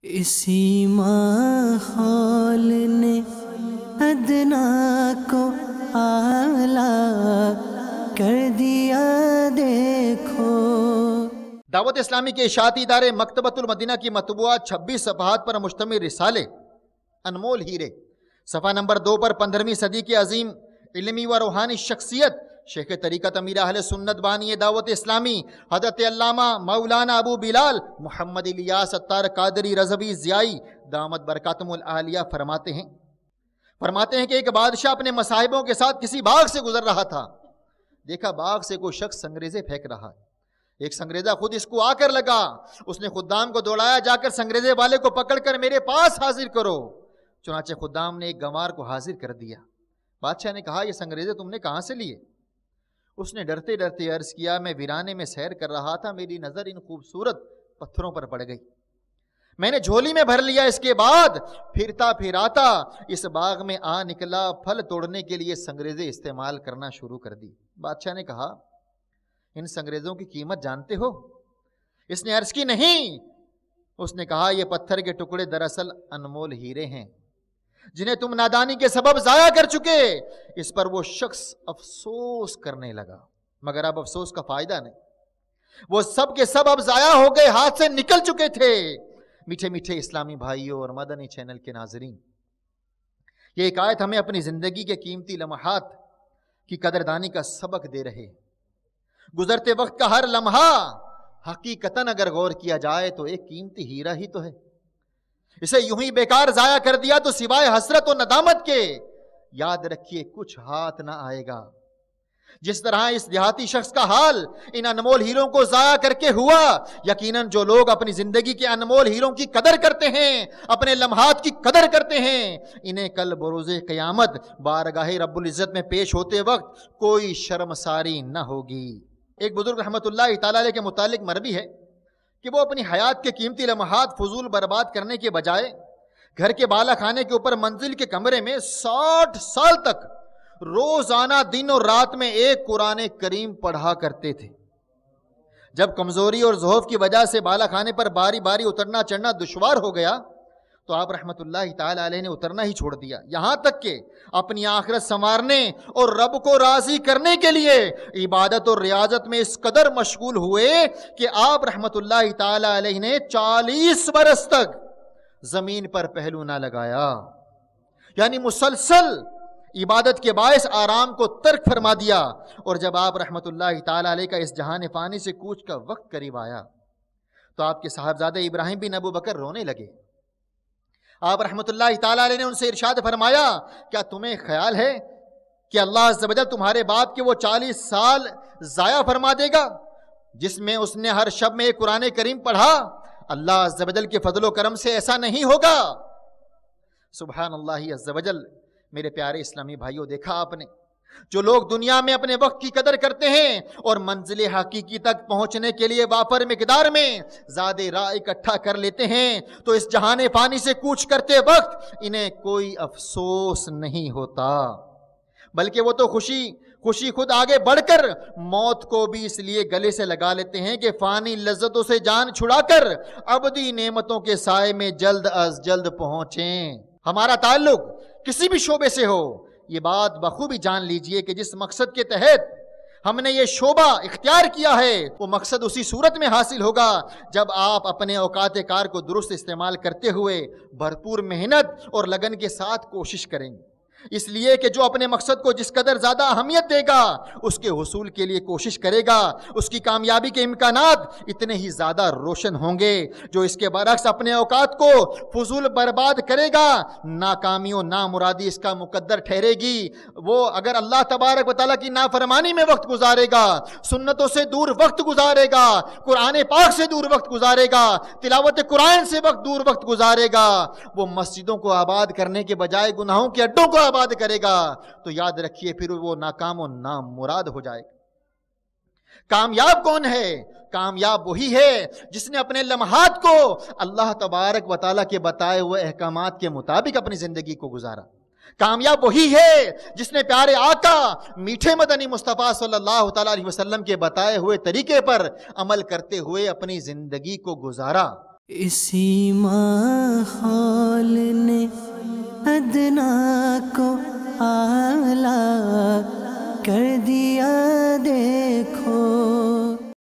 اسی ماحول نے ادنا کو اعلیٰ کر دیا دیکھو۔ دعوت اسلامی کے اشاعتی ادارے مکتبۃ المدینہ کی مطبوعات 26 صفحات پر مشتمل رسالے انمول ہیرے صفحہ نمبر 2 پر 15ویں صدی کے عظیم علمی و روحانی شخصیت شیخ طریقت امیر اہل سنت بانی دعوت اسلامی حضرت علامہ مولانا ابو بلال محمد الیاس اتار قادری رضوی ضیائی دامت برکاتہم العالیہ فرماتے ہیں کہ ایک بادشاہ اپنے مصاحبوں کے ساتھ کسی باغ سے گزر رہا تھا۔ دیکھا باغ سے کوئی شخص سنگریزے پھینک رہا ہے۔ ایک سنگریزہ خود اس کو آ کر لگا۔ اس نے خدام کو دوڑایا، جا کر سنگریزے والے کو پکڑ کر میرے پاس حاضر کرو۔ چنانچہ خدام نے ایک گنوار کو حاضر کر دیا۔ بادشاہ نے کہا، یہ سنگریزے تم نے کہاں سے لیے؟ اس نے ڈرتے ڈرتے عرض کیا، میں ویرانے میں سیر کر رہا تھا، میری نظر ان خوبصورت پتھروں پر پڑ گئی، میں نے جھولی میں بھر لیا۔ اس کے بعد پھرتا پھراتا اس باغ میں آ نکلا، پھل توڑنے کے لیے سنگریزے استعمال کرنا شروع کر دی۔ بادشاہ نے کہا، ان سنگریزوں کی قیمت جانتے ہو؟ اس نے عرض کی، نہیں۔ اس نے کہا، یہ پتھر کے ٹکڑے دراصل انمول ہیرے ہیں جنہیں تم نادانی کے سبب ضائع کر چکے۔ اس پر وہ شخص افسوس کرنے لگا، مگر اب افسوس کا فائدہ نہیں، وہ سب کے سب اب ضائع ہو گئے، ہاتھ سے نکل چکے تھے۔ میٹھے میٹھے اسلامی بھائیوں اور مدنی چینل کے ناظرین، یہ ایک آیت ہمیں اپنی زندگی کے قیمتی لمحات کی قدردانی کا سبق دے رہے۔ گزرتے وقت کا ہر لمحہ حقیقتاً اگر غور کیا جائے تو ایک قیمتی ہیرا ہی تو ہے۔ اسے یوں ہی بیکار ضائع کر دیا تو سوائے حسرت و ندامت کے یاد رکھیے کچھ ہاتھ نہ آئے گا۔ جس طرح اس دیہاتی شخص کا حال ان انمول ہیروں کو ضائع کر کے ہوا، یقیناً جو لوگ اپنی زندگی کے انمول ہیروں کی قدر کرتے ہیں، اپنے لمحات کی قدر کرتے ہیں، انہیں کل بروز قیامت بارگاہ رب العزت میں پیش ہوتے وقت کوئی شرمساری نہ ہوگی۔ ایک بزرگ رحمت اللہ تعالی علیہ کے متعلق مروی ہے کہ وہ اپنی حیات کے قیمتی لمحات فضول برباد کرنے کے بجائے گھر کے بالا خانے کے اوپر منزل کے کمرے میں 60 سال تک روزانہ دن اور رات میں ایک قرآن کریم پڑھا کرتے تھے۔ جب کمزوری اور ضعف کی وجہ سے بالا خانے پر باری باری اترنا چڑھنا دشوار ہو گیا تو آپ رحمت اللہ تعالی علیہ نے اترنا ہی چھوڑ دیا، یہاں تک کہ اپنی آخرت سنوارنے اور رب کو راضی کرنے کے لیے عبادت اور ریاضت میں اس قدر مشغول ہوئے کہ آپ رحمت اللہ تعالی علیہ نے 40 برس تک زمین پر پہلو نہ لگایا، یعنی مسلسل عبادت کے باعث آرام کو ترک فرما دیا۔ اور جب آپ رحمت اللہ تعالی علیہ کا اس جہان فانی سے کوچ کا وقت قریب آیا تو آپ کے صاحبزادے ابراہیم بن ابو بکر رونے لگے۔ آپ رحمت اللہ تعالی علیہ نے ان سے ارشاد فرمایا، کیا تمہیں خیال ہے کہ اللہ عز و جل تمہارے باپ کے وہ 40 سال ضائع فرما دے گا جس میں اس نے ہر شب میں ایک قرآن کریم پڑھا؟ اللہ عز و جل کے فضل و کرم سے ایسا نہیں ہوگا۔ سبحان اللہ عز و جل۔ میرے پیارے اسلامی بھائیوں، دیکھا آپ نے، جو لوگ دنیا میں اپنے وقت کی قدر کرتے ہیں اور منزل حقیقی تک پہنچنے کے لیے وافر مقدار میں زاد راہ اکٹھا کر لیتے ہیں تو اس جہان فانی سے کوچ کرتے وقت انہیں کوئی افسوس نہیں ہوتا، بلکہ وہ تو خوشی خود آگے بڑھ کر موت کو بھی اس لیے گلے سے لگا لیتے ہیں کہ فانی لذتوں سے جان چھڑا کر ابدی نعمتوں کے سائے میں جلد از جلد پہنچیں۔ ہمارا تعلق کسی بھی شعبے سے ہو، یہ بات بخوبی جان لیجئے کہ جس مقصد کے تحت ہم نے یہ شعبہ اختیار کیا ہے وہ مقصد اسی صورت میں حاصل ہوگا جب آپ اپنے اوقات کار کو درست استعمال کرتے ہوئے بھرپور محنت اور لگن کے ساتھ کوشش کریں گے۔ اس لیے کہ جو اپنے مقصد کو جس قدر زیادہ اہمیت دے گا اس کے حصول کے لیے کوشش کرے گا، اس کی کامیابی کے امکانات اتنے ہی زیادہ روشن ہوں گے۔ جو اس کے برعکس اپنے اوقات کو فضول برباد کرے گا، ناکامی و نامرادی اس کا مقدر ٹھہرے گی۔ وہ اگر اللہ تبارک و تعالیٰ کی نافرمانی میں وقت گزارے گا، سنتوں سے دور وقت گزارے گا، قرآن پاک سے دور وقت گزارے گا، تلاوت قرآن سے دور وقت گزارے گا، وہ مسجدوں کو آباد کرنے کے بجائے گناہوں کے اڈوں کو آباد کرے گا تو یاد رکھیے پھر وہ ناکام و نامراد ہو جائے گا۔ کامیاب کون ہے؟ کامیاب وہی ہے جس نے اپنے لمحات کو اللہ تبارک و تعالیٰ کے بتائے ہوئے احکامات کے مطابق اپنی زندگی کو گزارا۔ کامیاب وہی ہے جس نے پیارے آقا میٹھے مدنی مصطفیٰ صلی اللہ تعالیٰ علیہ وسلم کے بتائے ہوئے طریقے پر عمل کرتے ہوئے اپنی زندگی کو گزارا۔ اسی ماحول نے ادنا کو اعلیٰ کر دیا دیکھو